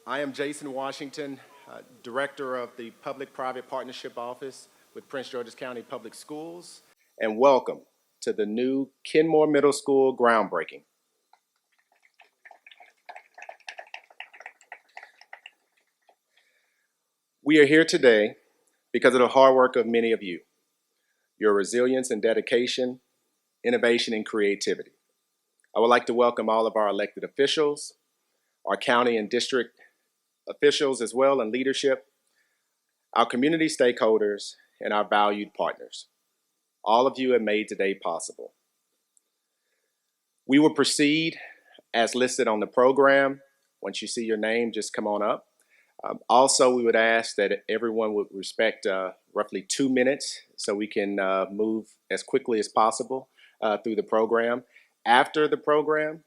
I am Jason Washington, Director of the Public-Private Partnership Office with Prince George's County Public Schools, and welcome to the new Kenmoor Middle School groundbreaking. We are here today because of the hard work of many of you, your resilience and dedication, innovation and creativity. I would like to welcome all of our elected officials, our county and district officials as well, and leadership, our community stakeholders, and our valued partners. All of you have made today possible. We will proceed as listed on the program. Once you see your name, just come on up. Also, we would ask that everyone would respect roughly 2 minutes so we can move as quickly as possible through the program. After the program,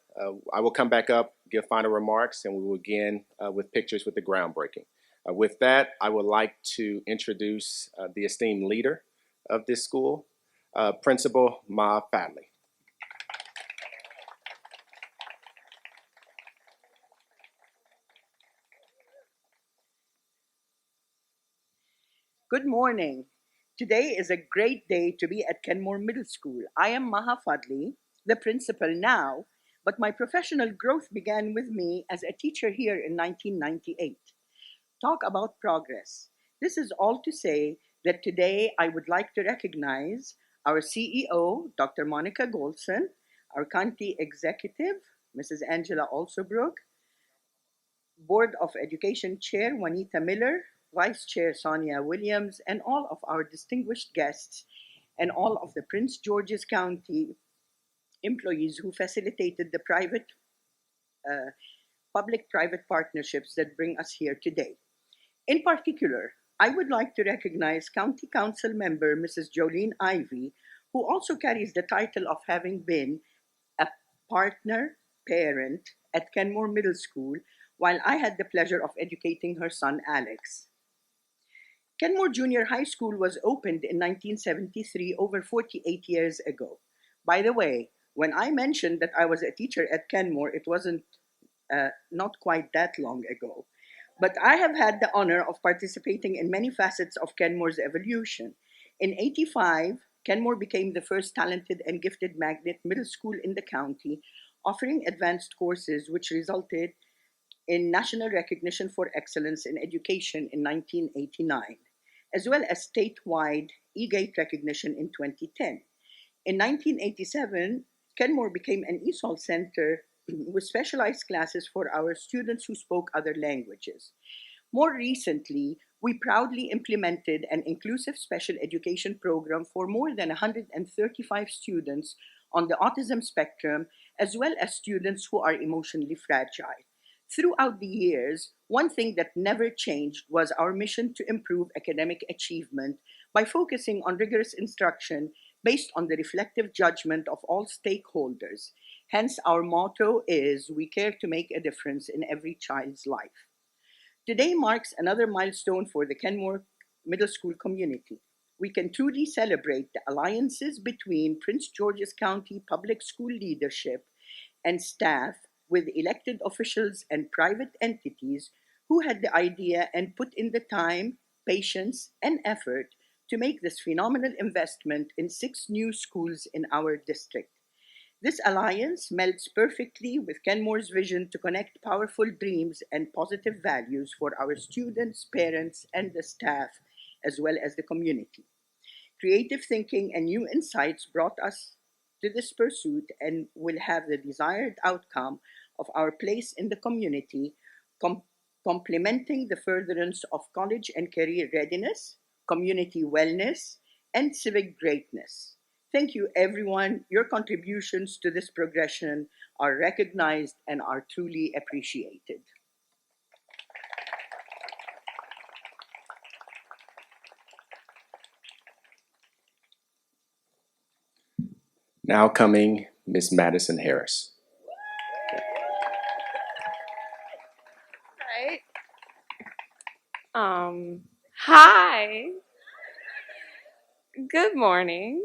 I will come back up, give final remarks, and we will begin with pictures with the groundbreaking. With that, I would like to introduce the esteemed leader of this school, Principal Ma Fadley. Good morning. Today is a great day to be at Kenmoor Middle School. I am Maha Fadli, the principal now, but my professional growth began with me as a teacher here in 1998. Talk about progress. This is all to say that today I would like to recognize our CEO, Dr. Monica Golson, our county executive, Mrs. Angela Alsobrook, Board of Education Chair Juanita Miller, Vice Chair Sonia Williams, and all of our distinguished guests and all of the Prince George's County employees who facilitated the uh, public-private partnerships that bring us here today. In particular, I would like to recognize County Council member Mrs. Jolene Ivy, who also carries the title of having been a partner parent at Kenmore Middle School while I had the pleasure of educating her son Alex. Kenmore Junior High School was opened in 1973, over 48 years ago. By the way, when I mentioned that I was a teacher at Kenmore, it wasn't not quite that long ago. But I have had the honor of participating in many facets of Kenmore's evolution. In 85, Kenmore became the first talented and gifted magnet middle school in the county, offering advanced courses which resulted in national recognition for excellence in education in 1989, as well as statewide E-Gate recognition in 2010. In 1987, Kenmore became an ESOL center with specialized classes for our students who spoke other languages. More recently, we proudly implemented an inclusive special education program for more than 135 students on the autism spectrum, as well as students who are emotionally fragile. Throughout the years, one thing that never changed was our mission to improve academic achievement by focusing on rigorous instruction based on the reflective judgment of all stakeholders. Hence, our motto is we care to make a difference in every child's life. Today marks another milestone for the Kenmore Middle School community. We can truly celebrate the alliances between Prince George's County Public School leadership and staff with elected officials and private entities who had the idea and put in the time, patience, and effort to make this phenomenal investment in 6 new schools in our district. This alliance melts perfectly with Kenmore's vision to connect powerful dreams and positive values for our students, parents, and the staff, as well as the community. Creative thinking and new insights brought us to this pursuit and will have the desired outcome of our place in the community, com- complementing the furtherance of college and career readiness, community wellness, and civic greatness. Thank you, everyone. Your contributions to this progression are recognized and are truly appreciated. Now coming, Miss Madison Harris. Right. Hi. Good morning.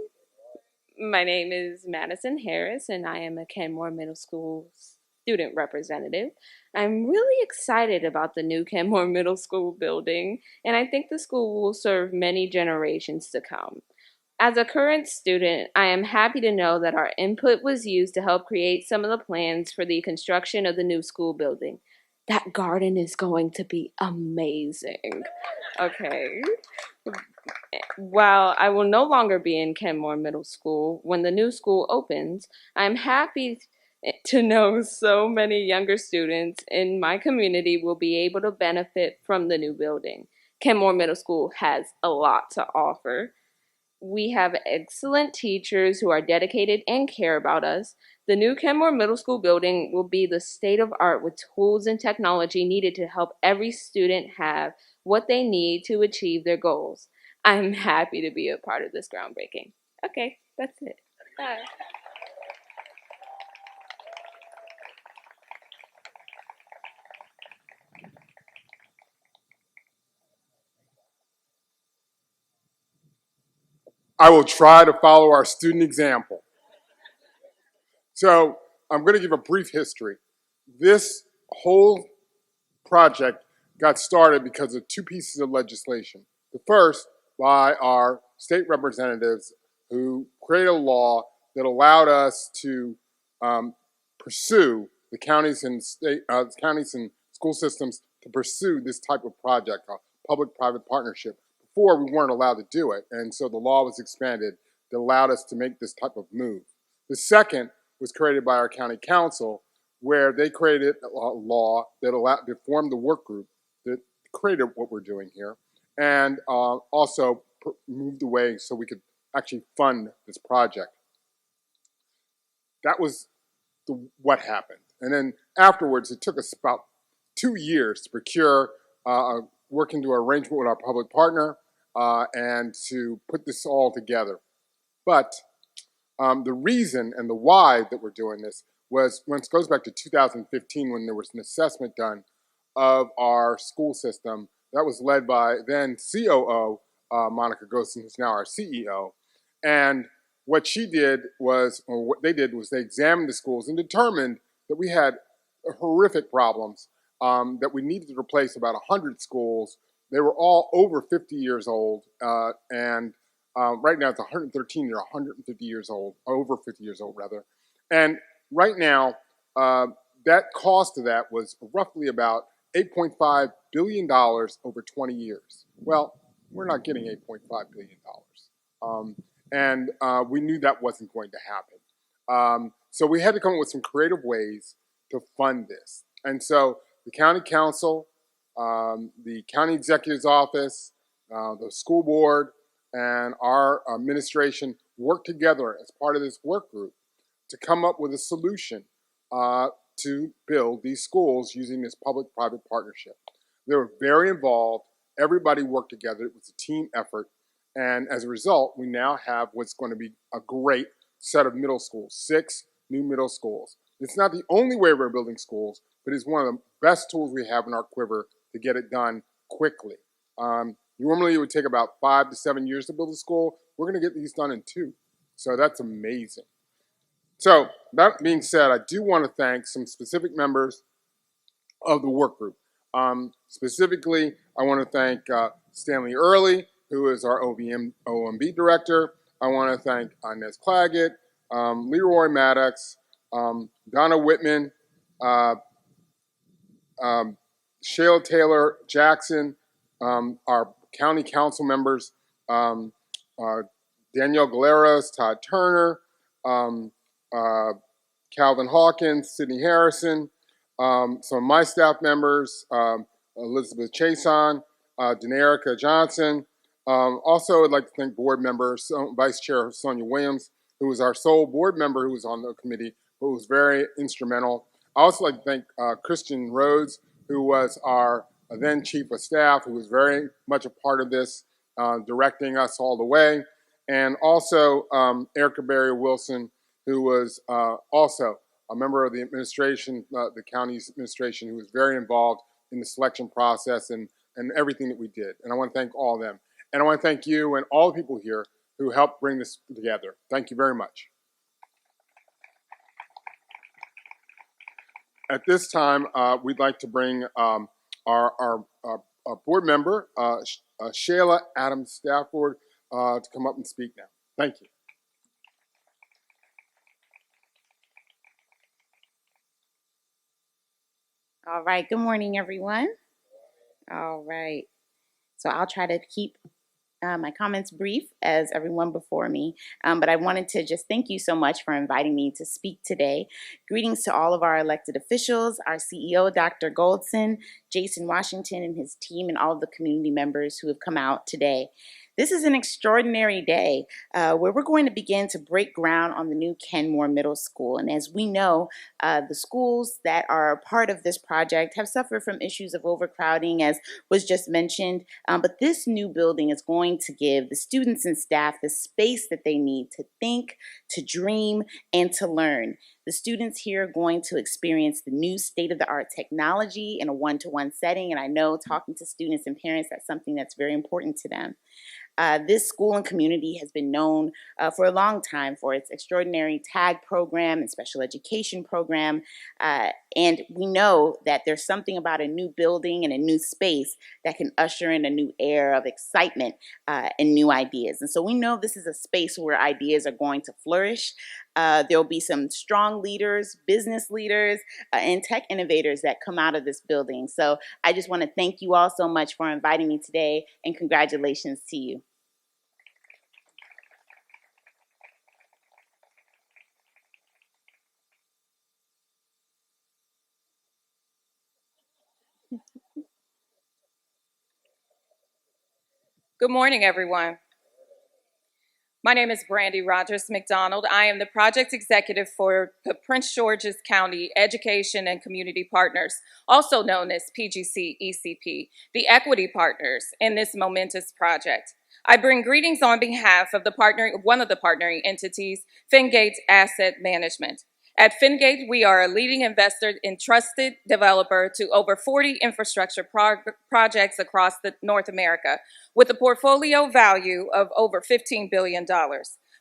My name is Madison Harris, and I am a Kenmore Middle School's student representative. I'm really excited about the new Kenmore Middle School building, and I think the school will serve many generations to come. As a current student, I am happy to know that our input was used to help create some of the plans for the construction of the new school building. That garden is going to be amazing. Okay. While I will no longer be in Kenmore Middle School when the new school opens, I'm happy to know so many younger students in my community will be able to benefit from the new building. Kenmore Middle School has a lot to offer. We have excellent teachers who are dedicated and care about us. The new Kenmore Middle School building will be the state of art with tools and technology needed to help every student have what they need to achieve their goals. I'm happy to be a part of this groundbreaking. Okay, that's it. Bye. I will try to follow our student example. So I'm going to give a brief history. This whole project got started because of two pieces of legislation. The first by our state representatives who created a law that allowed us to pursue the counties and counties and school systems to pursue this type of project, a public-private partnership. Before, we weren't allowed to do it, and so the law was expanded that allowed us to make this type of move. The second was created by our county council, where they created a law that formed the work group that created what we're doing here, and also moved the way so we could actually fund this project. That was what happened. And then afterwards, it took us about 2 years to procure, work into an arrangement with our public partner, and to put this all together. But the reason and the why that we're doing this was when it goes back to 2015 when there was an assessment done of our school system that was led by then COO Monica Gosen, who's now our CEO. And what she did was, or what they did was they examined the schools and determined that we had horrific problems, that we needed to replace about 100 schools. They were all over 50 years old, and right now it's 113 or 150 years old, over 50 years old rather. And right now, that cost of that was roughly about $8.5 billion over 20 years. Well, we're not getting $8.5 billion. And we knew that wasn't going to happen. So we had to come up with some creative ways to fund this. And so the county council, the county executive's office, the school board, and our administration worked together as part of this work group to come up with a solution to build these schools using this public-private partnership. They were very involved. Everybody worked together. It was a team effort. And as a result, we now have what's going to be a great set of middle schools, 6 new middle schools. It's not the only way we're building schools, but it's one of the best tools we have in our quiver to get it done quickly. Normally, it would take about 5 to 7 years to build a school. We're going to get these done in 2. So that's amazing. So that being said, I do want to thank some specific members of the work group. Specifically, I want to thank Stanley Early, who is our OMB director. I want to thank Inez Claggett, Leroy Maddox, Donna Whitman, Shayla Taylor Jackson, our county council members, Danielle Galeras, Todd Turner, Calvin Hawkins, Sydney Harrison, some of my staff members, Elizabeth Chason, Denerica Johnson. Also, I'd like to thank board member, Vice Chair Sonia Williams, who was our sole board member who was on the committee, but was very instrumental. I also like to thank Christian Rhodes, who was our then chief of staff, who was very much a part of this, directing us all the way. And also Erica Barry Wilson, who was also a member of the administration, the county's administration, who was very involved in the selection process and everything that we did. And I want to thank all of them. And I want to thank you and all the people here who helped bring this together. Thank you very much. at this time, we'd like to bring our board member, Shayla Adams Stafford, to come up and speak now. Thank you. All right. Good morning, everyone. All right. So I'll try to keep my comments brief as everyone before me, but I wanted to just thank you so much for inviting me to speak today. Greetings to all of our elected officials, our CEO, Dr. Goldson, Jason Washington and his team, and all of the community members who have come out today. This is an extraordinary day where we're going to begin to break ground on the new Kenmoor Middle School. And as we know, the schools that are part of this project have suffered from issues of overcrowding, as was just mentioned. But this new building is going to give the students and staff the space that they need to think, to dream, and to learn. The students here are going to experience the new state-of-the-art technology in a one-to-one setting. And I know talking to students and parents, that's something that's very important to them. This school and community has been known for a long time for its extraordinary TAG program and special education program. And we know that there's something about a new building and a new space that can usher in a new era of excitement and new ideas. And so we know this is a space where ideas are going to flourish. There'll be some strong leaders, business leaders, and tech innovators that come out of this building. So I just want to thank you all so much for inviting me today, and congratulations to you. Good morning, everyone. My name is Brandy Rogers McDonald. I am the project executive for the Prince George's County Education and Community Partners, also known as PGC ECP, the equity partners in this momentous project. I bring greetings on behalf of one of the partnering entities, Fingate Asset Management. At Fingate, we are a leading investor and trusted developer to over 40 infrastructure projects across North America, with a portfolio value of over $15 billion.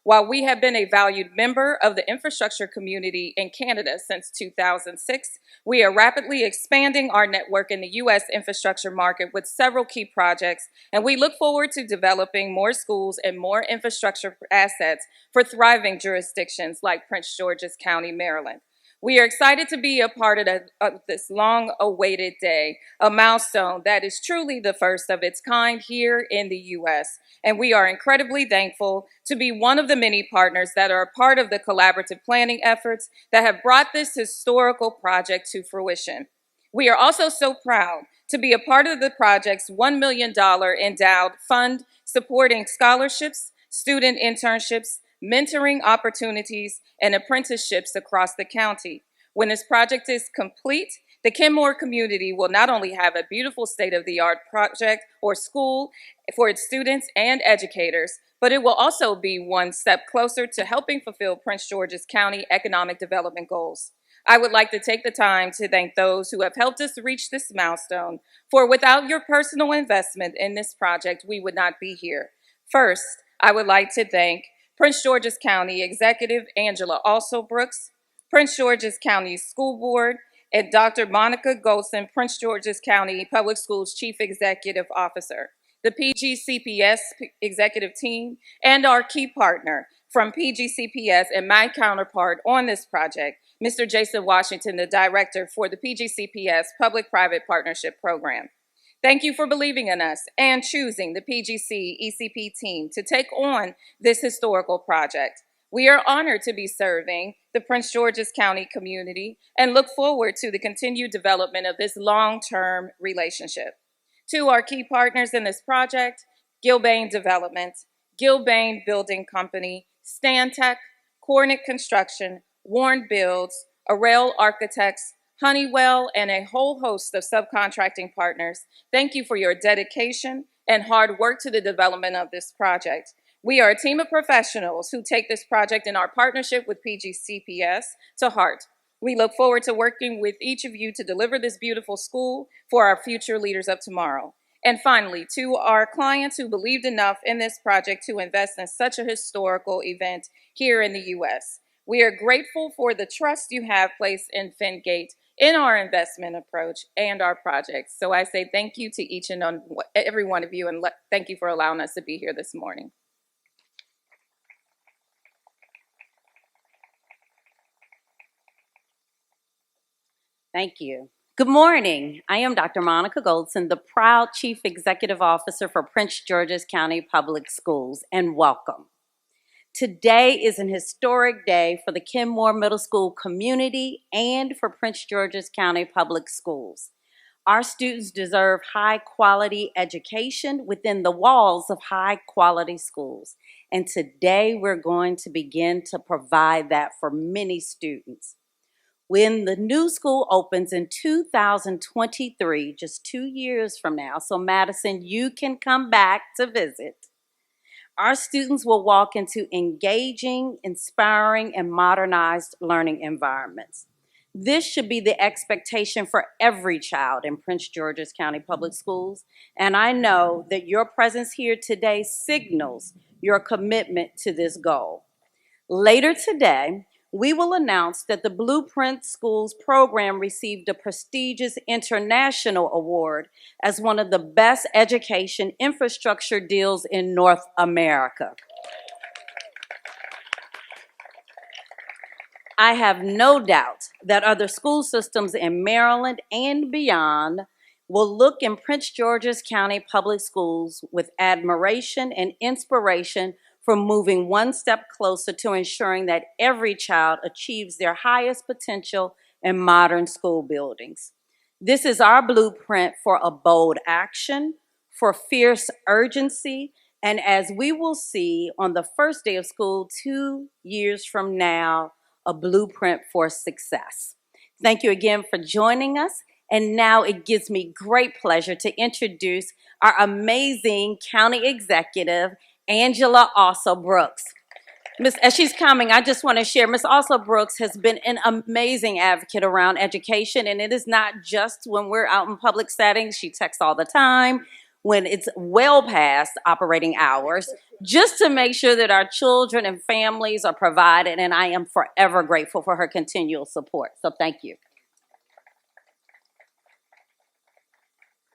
While we have been a valued member of the infrastructure community in Canada since 2006, we are rapidly expanding our network in the U.S. infrastructure market with several key projects, and we look forward to developing more schools and more infrastructure assets for thriving jurisdictions like Prince George's County, Maryland. We are excited to be a part of this long-awaited day, a milestone that is truly the first of its kind here in the U.S. And we are incredibly thankful to be one of the many partners that are a part of the collaborative planning efforts that have brought this historical project to fruition. We are also so proud to be a part of the project's $1 million endowed fund supporting scholarships, student internships, mentoring opportunities, and apprenticeships across the county. When this project is complete, the Kenmoor community will not only have a beautiful state-of-the-art project or school for its students and educators, but it will also be one step closer to helping fulfill Prince George's County economic development goals. I would like to take the time to thank those who have helped us reach this milestone, for without your personal investment in this project, we would not be here. First, I would like to thank Prince George's County Executive Angela Brooks, Prince George's County School Board, and Dr. Monica Golson, Prince George's County Public Schools Chief Executive Officer, the PGCPS executive team, and our key partner from PGCPS and my counterpart on this project, Mr. Jason Washington, the director for the PGCPS Public-Private Partnership Program. Thank you for believing in us and choosing the PGC ECP team to take on this historical project. We are honored to be serving the Prince George's County community and look forward to the continued development of this long-term relationship. To our key partners in this project, Gilbane Development, Gilbane Building Company, Stantec, Cornick Construction, Warren Builds, Arrail Architects, Honeywell, and a whole host of subcontracting partners, thank you for your dedication and hard work to the development of this project. We are a team of professionals who take this project and our partnership with PGCPS to heart. We look forward to working with each of you to deliver this beautiful school for our future leaders of tomorrow. And finally, to our clients who believed enough in this project to invest in such a historical event here in the U.S. We are grateful for the trust you have placed in Fingate in our investment approach and our projects. So I say thank you to each and every one of you, and thank you for allowing us to be here this morning. Thank you. Good morning. I am Dr. Monica Goldson, the proud Chief Executive Officer for Prince George's County Public Schools, and welcome. Today is an historic day for the Kenmoor Middle School community and for Prince George's County Public Schools. Our students deserve high-quality education within the walls of high-quality schools, and today we're going to begin to provide that for many students. When the new school opens in 2023, just 2 years from now, so Madison, you can come back to visit. Our students will walk into engaging, inspiring, and modernized learning environments. This should be the expectation for every child in Prince George's County Public Schools, and I know that your presence here today signals your commitment to this goal. Later today, we will announce that the Blueprint Schools program received a prestigious international award as one of the best education infrastructure deals in North America. I have no doubt that other school systems in Maryland and beyond will look in Prince George's County Public Schools with admiration and inspiration for moving one step closer to ensuring that every child achieves their highest potential in modern school buildings. This is our blueprint for a bold action, for fierce urgency, and as we will see on the first day of school 2 years from now, a blueprint for success. Thank you again for joining us. And now it gives me great pleasure to introduce our amazing county executive, Angela Also Brooks. As she's coming, I just want to share, Ms. Also Brooks has been an amazing advocate around education, and it is not just when we're out in public settings. She texts all the time when it's well past operating hours, just to make sure that our children and families are provided, and I am forever grateful for her continual support. So thank you.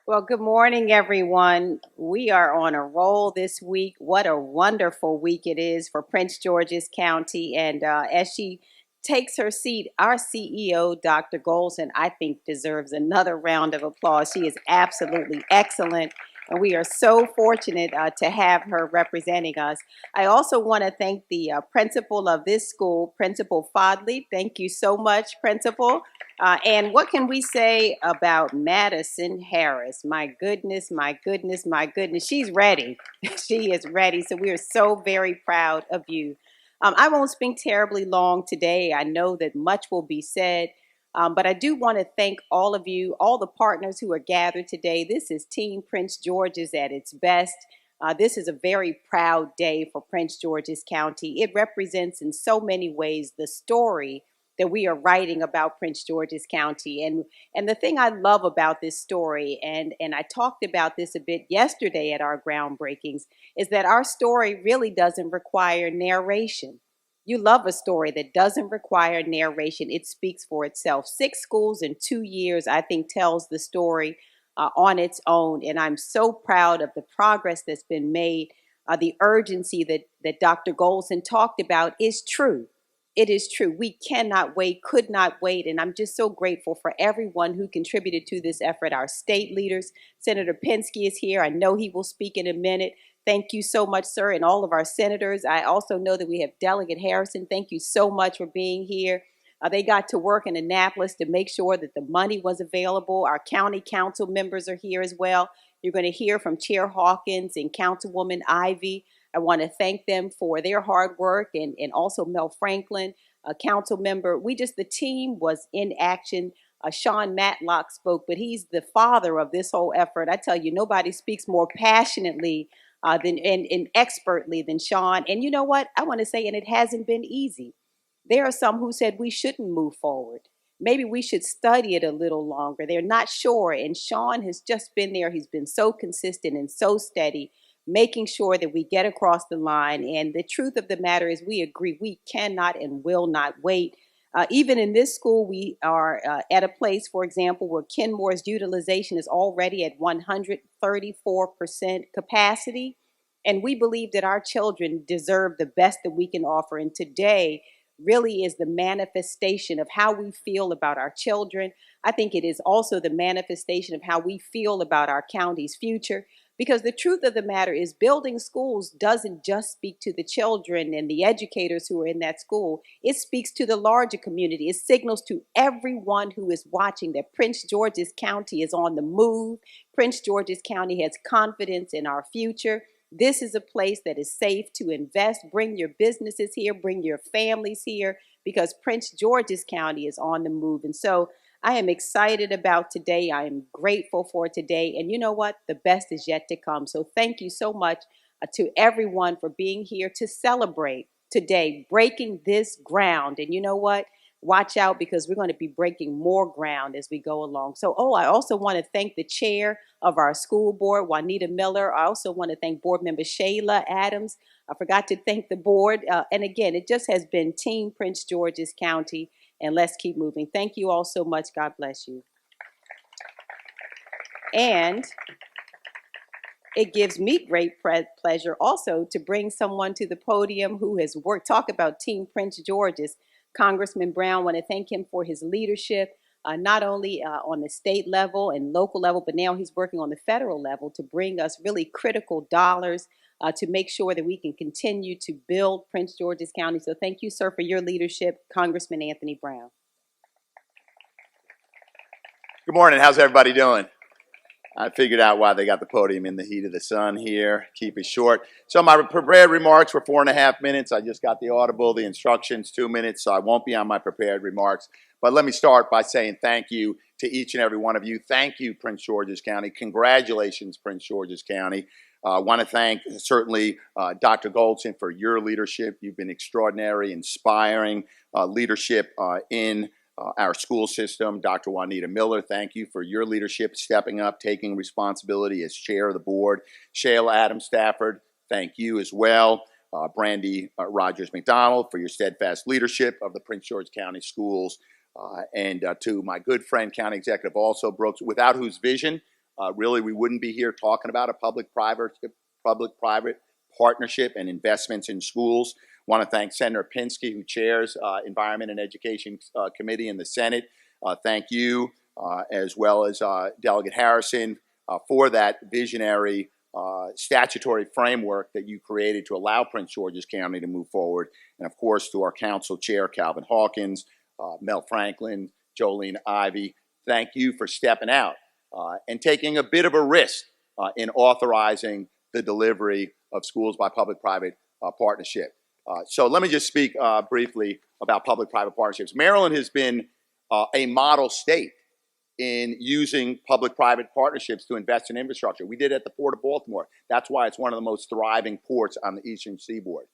Well, good morning, everyone. We are on a roll this week. What a wonderful week it is for Prince George's County. And as she takes her seat, our CEO, Dr. Golson, I think deserves another round of applause. She is absolutely excellent. And we are so fortunate to have her representing us. I also want to thank the principal of this school, Principal Fodley. Thank you so much, Principal. And what can we say about Madison Harris? My goodness, my goodness, my goodness. She's ready. She is ready. So we are so very proud of you. I won't speak terribly long today. I know that much will be said. But I do want to thank all of you, all the partners who are gathered today. This is Team Prince George's at its best. This is a very proud day for Prince George's County. It represents in so many ways the story that we are writing about Prince George's County. And the thing I love about this story, and I talked about this a bit yesterday at our groundbreakings, is that our story really doesn't require narration. You love a story that doesn't require narration. It speaks for itself. 6 schools in 2 years, I think, tells the story on its own. And I'm so proud of the progress that's been made. The urgency that Dr. Golson talked about is true. It is true. We cannot wait, could not wait. And I'm just so grateful for everyone who contributed to this effort. Our state leaders, Senator Penske is here. I know he will speak in a minute. Thank you so much, sir, and all of our senators. I also know that we have Delegate Harrison. Thank you so much for being here. They got to work in Annapolis to make sure that the money was available. Our county council members are here as well. You're going to hear from Chair Hawkins and Councilwoman Ivy. I want to thank them for their hard work, and also Mel Franklin, a council member. The team was in action. Sean Matlock spoke, but he's the father of this whole effort. I tell you, nobody speaks more passionately and expertly than Sean. And you know what? I want to say, and it hasn't been easy. There are some who said we shouldn't move forward. Maybe we should study it a little longer. They're not sure. And Sean has just been there. He's been so consistent and so steady, making sure that we get across the line. And the truth of the matter is we agree we cannot and will not wait. Even in this school, we are at a place, for example, where Kenmoor's utilization is already at 134% capacity. And we believe that our children deserve the best that we can offer. And today really is the manifestation of how we feel about our children. I think it is also the manifestation of how we feel about our county's future. Because the truth of the matter is, building schools doesn't just speak to the children and the educators who are in that school. It speaks to the larger community. It signals to everyone who is watching that Prince George's County is on the move. Prince George's County has confidence in our future. This is a place that is safe to invest. Bring your businesses here, bring your families here, because Prince George's County is on the move. And so I am excited about today. I am grateful for today. And you know what? The best is yet to come. So thank you so much to everyone for being here to celebrate today, breaking this ground. And you know what? Watch out, because we're going to be breaking more ground as we go along. So, I also want to thank the chair of our school board, Juanita Miller. I also want to thank board member Shayla Adams. I forgot to thank the board. And again, it just has been Team Prince George's County. And let's keep moving. Thank you all so much. God bless you. And it gives me great pleasure also to bring someone to the podium who has worked, talk about Team Prince George's. Congressman Brown, I want to thank him for his leadership, not only on the state level and local level, but now he's working on the federal level to bring us really critical dollars to make sure that we can continue to build Prince George's County. So thank you, sir, for your leadership, Congressman Anthony Brown. Good morning. How's everybody doing? I figured out why they got the podium in the heat of the sun here. Keep it short. So my prepared remarks were 4.5 minutes. I just got the audible, the instructions, 2 minutes, so I won't be on my prepared remarks. But let me start by saying thank you to each and every one of you. Thank you, Prince George's County. Congratulations, Prince George's County. I want to thank certainly Dr. Goldson for your leadership. You've been extraordinary, inspiring leadership in our school system. Dr. Juanita Miller, thank you for your leadership, stepping up, taking responsibility as chair of the board. Shayla Adams Stafford, thank you as well. Brandy Rogers McDonald for your steadfast leadership of the Prince George County Schools. And to my good friend, County Executive also Brooks, without whose vision, really we wouldn't be here talking about a public-private partnership and investments in schools. Want to thank Senator Pinsky, who chairs Environment and Education Committee in the Senate. Thank you, as well as Delegate Harrison, for that visionary statutory framework that you created to allow Prince George's County to move forward. And of course, to our council chair, Calvin Hawkins, Mel Franklin, Jolene Ivey, thank you for stepping out and taking a bit of a risk in authorizing the delivery of schools by public-private partnership. So let me just speak briefly about public-private partnerships. Maryland has been a model state in using public-private partnerships to invest in infrastructure. We did it at the Port of Baltimore. That's why it's one of the most thriving ports on the Eastern Seaboard.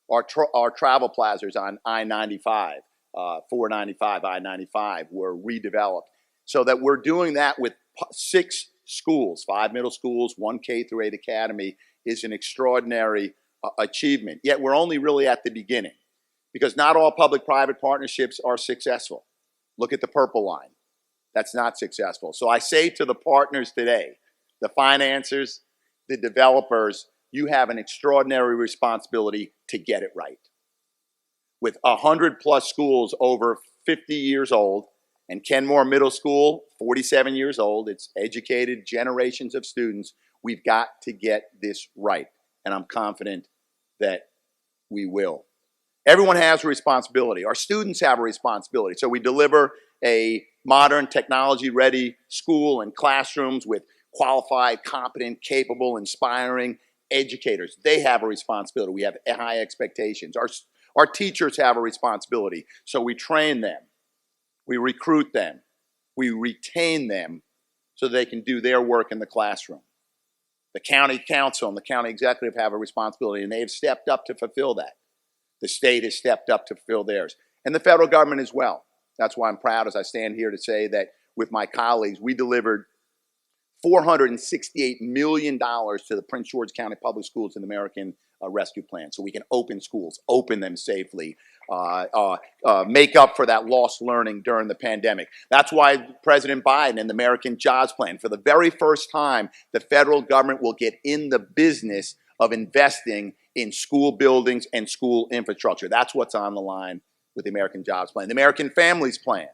Our travel plazas on I-95, 495, I-95 were redeveloped so that we're doing that with 6 schools, 5 middle schools, 1 K through 8 academy is an extraordinary achievement. Yet we're only really at the beginning because not all public-private partnerships are successful. Look at the Purple Line. That's not successful. So I say to the partners today, the financiers, the developers, you have an extraordinary responsibility to get it right. With 100+ schools over 50 years old, and Kenmoor Middle School, 47 years old, it's educated generations of students, we've got to get this right. And I'm confident that we will. Everyone has a responsibility. Our students have a responsibility. So we deliver a modern, technology-ready school and classrooms with qualified, competent, capable, inspiring educators. They have a responsibility. We have high expectations. Our teachers have a responsibility. So we train them. We recruit them. We retain them so they can do their work in the classroom. The county council and the county executive have a responsibility, and they have stepped up to fulfill that. The state has stepped up to fulfill theirs, and the federal government as well. That's why I'm proud as I stand here to say that with my colleagues, we delivered $468 million to the Prince George County Public Schools in the American rescue plan so we can open schools, open them safely, make up for that lost learning during the pandemic. That's why President Biden and the American Jobs Plan, for the very first time, the federal government will get in the business of investing in school buildings and school infrastructure. That's what's on the line with the American Jobs Plan. The American Families Plan.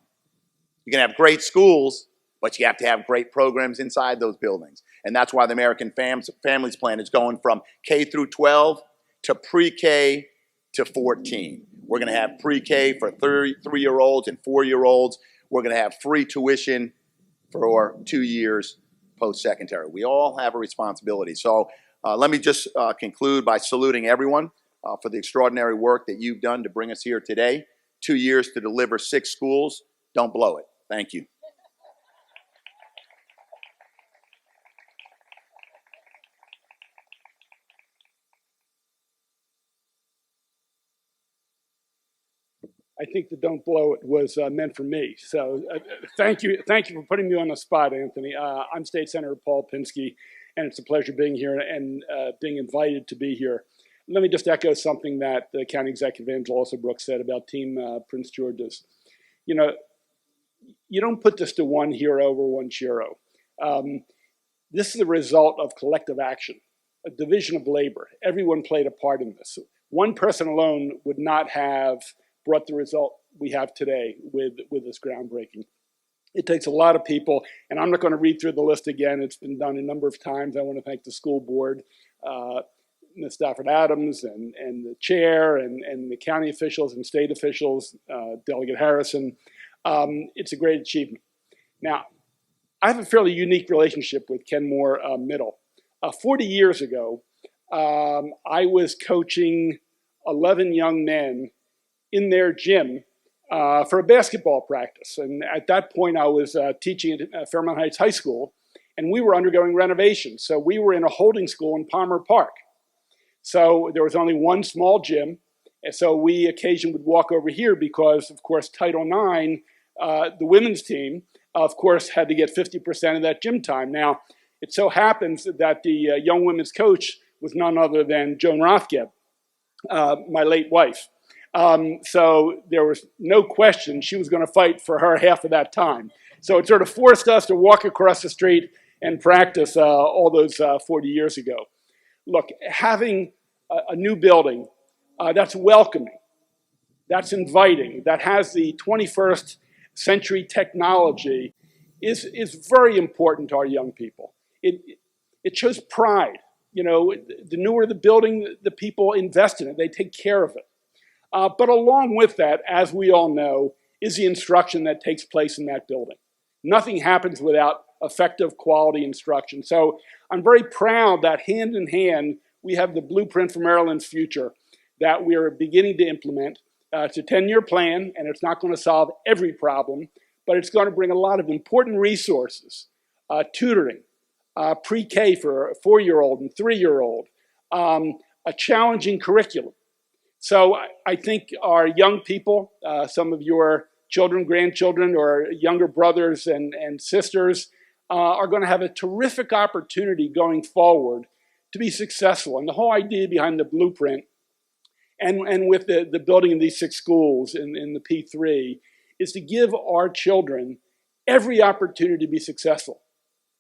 You can have great schools, but you have to have great programs inside those buildings. And that's why the American Families Plan is going from K through 12 to pre-K to 14. We're going to have pre-K for 3-year-olds and 4-year-olds. We're going to have free tuition for 2 years post-secondary. We all have a responsibility. So let me just conclude by saluting everyone for the extraordinary work that you've done to bring us here today. 2 years to deliver 6 schools. Don't blow it. Thank you. I think the "don't blow it" was meant for me. So thank you for putting me on the spot, Anthony. I'm State Senator Paul Pinsky, and it's a pleasure being here and being invited to be here. Let me just echo something that the County Executive Angela Brooks said about Team Prince George's. You know, you don't put this to one hero or one shero. This is the result of collective action, a division of labor. Everyone played a part in this. One person alone would not have brought the result we have today with this groundbreaking. It takes a lot of people, and I'm not going to read through the list again. It's been done a number of times. I want to thank the school board, Ms. Stafford Adams, and the chair, and the county officials and state officials, Delegate Harrison. It's a great achievement. Now, I have a fairly unique relationship with Kenmoor Middle. 40 years ago, I was coaching 11 young men in their gym for a basketball practice. And at that point, I was teaching at Fairmount Heights High School, and we were undergoing renovations. So we were in a holding school in Palmer Park. So there was only one small gym. And so we occasionally would walk over here because, of course, Title IX, the women's team, of course, had to get 50% of that gym time. Now, it so happens that the young women's coach was none other than Joan Rothgeb, my late wife. So there was no question she was going to fight for her half of that time. So it sort of forced us to walk across the street and practice all those 40 years ago. Look, having a new building that's welcoming, that's inviting, that has the 21st century technology is very important to our young people. It shows pride. You know, the newer the building, the people invest in it. They take care of it. But along with that, as we all know, is the instruction that takes place in that building. Nothing happens without effective quality instruction. So I'm very proud that hand in hand, we have the blueprint for Maryland's future that we are beginning to implement. It's a 10-year plan, and it's not going to solve every problem, but it's going to bring a lot of important resources, tutoring, pre-K for a 4-year-old and 3-year-old, a challenging curriculum. So I think our young people, some of your children, grandchildren, or younger brothers and sisters are going to have a terrific opportunity going forward to be successful. And the whole idea behind the blueprint and with the building of these 6 schools in the P3 is to give our children every opportunity to be successful,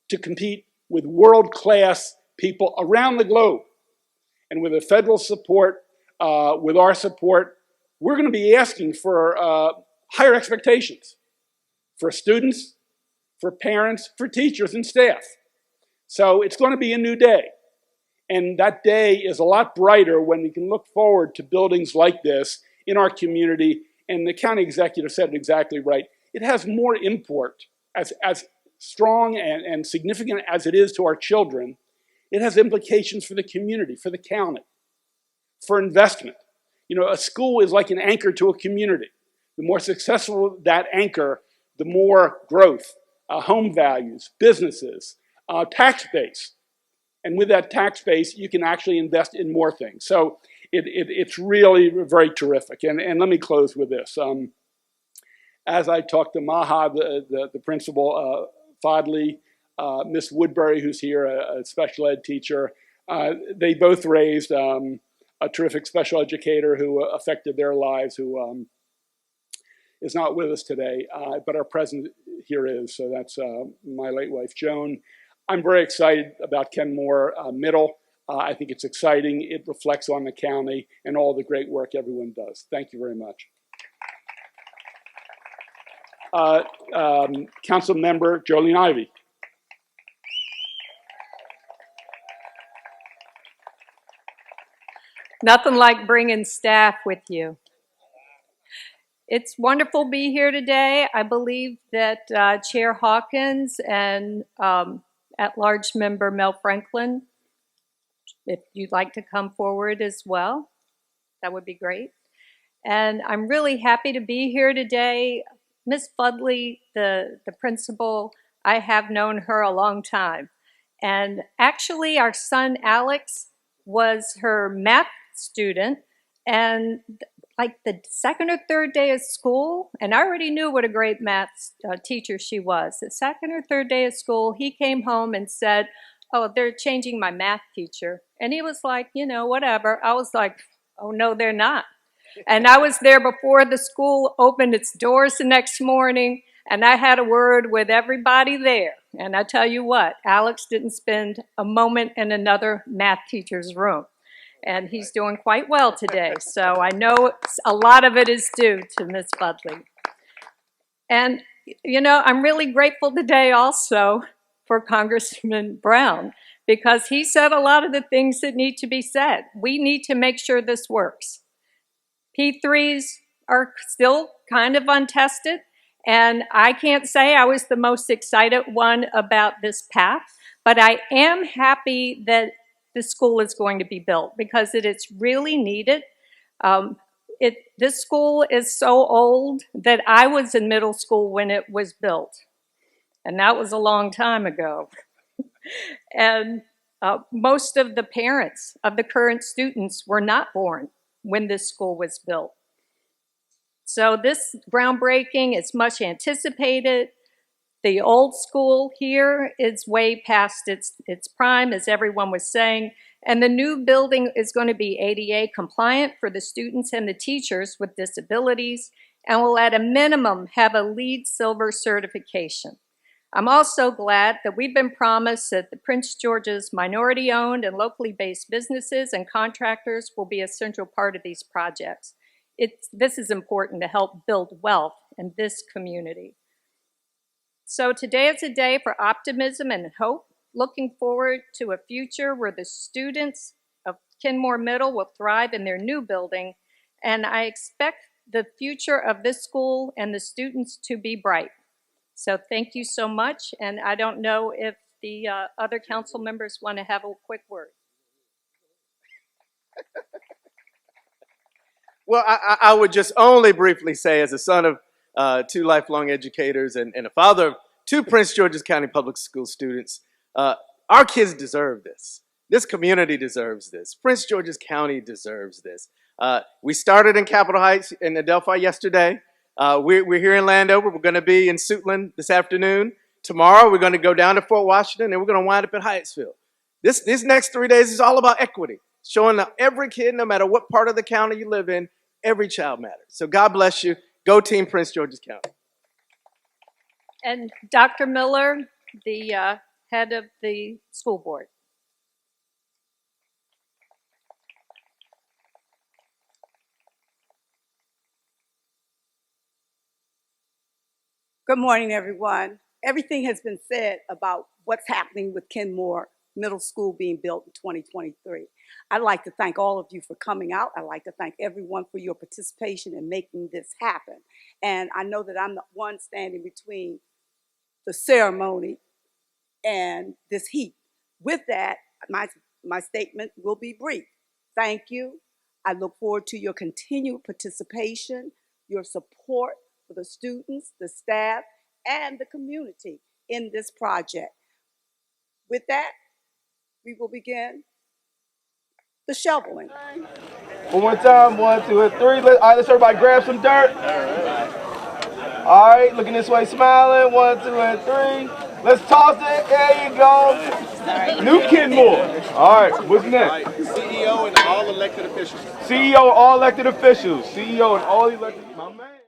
to compete with world-class people around the globe. And with the federal support, with our support, we're going to be asking for higher expectations for students, for parents, for teachers and staff. So it's going to be a new day. And that day is a lot brighter when we can look forward to buildings like this in our community. And the county executive said it exactly right. It has more import, as strong and significant as it is to our children. It has implications for the community, for the county, for investment. You know, a school is like an anchor to a community. The more successful that anchor, the more growth, home values, businesses, tax base. And with that tax base, you can actually invest in more things. So it's really very terrific. And let me close with this. As I talked to Maha, the principal, Fadley, Miss Woodbury, who's here, a special ed teacher, they both raised a terrific special educator who affected their lives, who is not with us today, but our president here is. So that's my late wife, Joan. I'm very excited about Kenmoor Middle. I think it's exciting. It reflects on the county and all the great work everyone does. Thank you very much. Council Member Jolene Ivey. Nothing like bringing staff with you. It's wonderful to be here today. I believe that Chair Hawkins and at-large member Mel Franklin, if you'd like to come forward as well, that would be great. And I'm really happy to be here today. Miss Fudley, the principal, I have known her a long time. And actually, our son Alex was her math student, and like the second or third day of school, and I already knew what a great math teacher she was. The second or third day of school, he came home and said, "Oh, they're changing my math teacher." And he was like, you know, whatever. I was like, oh, no, they're not. And I was there before the school opened its doors the next morning, and I had a word with everybody there. And I tell you what, Alex didn't spend a moment in another math teacher's room. And he's doing quite well today. So I know a lot of it is due to Miss Budley. And, you know, I'm really grateful today also for Congressman Brown, because he said a lot of the things that need to be said. We need to make sure this works. P3s are still kind of untested, and I can't say I was the most excited one about this path, but I am happy that the school is going to be built because it is really needed. This school is so old that I was in middle school when it was built, and that was a long time ago. And most of the parents of the current students were not born when this school was built. So this groundbreaking is much anticipated. The old school here is way past its prime, as everyone was saying, and the new building is going to be ADA compliant for the students and the teachers with disabilities, and will at a minimum have a LEED Silver certification. I'm also glad that we've been promised that the Prince George's minority-owned and locally based businesses and contractors will be a central part of these projects. This is important to help build wealth in this community. So today is a day for optimism and hope, looking forward to a future where the students of Kenmoor Middle will thrive in their new building, and I expect the future of this school and the students to be bright. So thank you so much, and I don't know if the other council members want to have a quick word. Well, I would just only briefly say, as a son of two lifelong educators and a father of two Prince George's County Public School students, our kids deserve this. This community deserves this. Prince George's County deserves this. We started in Capitol Heights in Adelphi yesterday. We're here in Landover. We're going to be in Suitland this afternoon. Tomorrow, we're going to go down to Fort Washington, and we're going to wind up in Hyattsville. These next 3 days is all about equity, showing that every kid, no matter what part of the county you live in, every child matters. So God bless you. Go Team Prince George's County. And Dr. Miller, the head of the school board. Good morning, everyone. Everything has been said about what's happening with Kenmoor Middle School being built in 2023. I'd like to thank all of you for coming out. I'd like to thank everyone for your participation in making this happen. And I know that I'm the one standing between the ceremony and this heat. With that, my statement will be brief. Thank you. I look forward to your continued participation, your support for the students, the staff, and the community in this project. With that, we will begin the shoveling. One more time, 1, 2, and 3. All right, let's everybody grab some dirt. All right, looking this way, smiling. 1, 2, and 3. Let's toss it. There you go. New Kenmoor. All right, what's next? CEO and all elected officials. CEO, all elected officials. CEO and all elected. My man.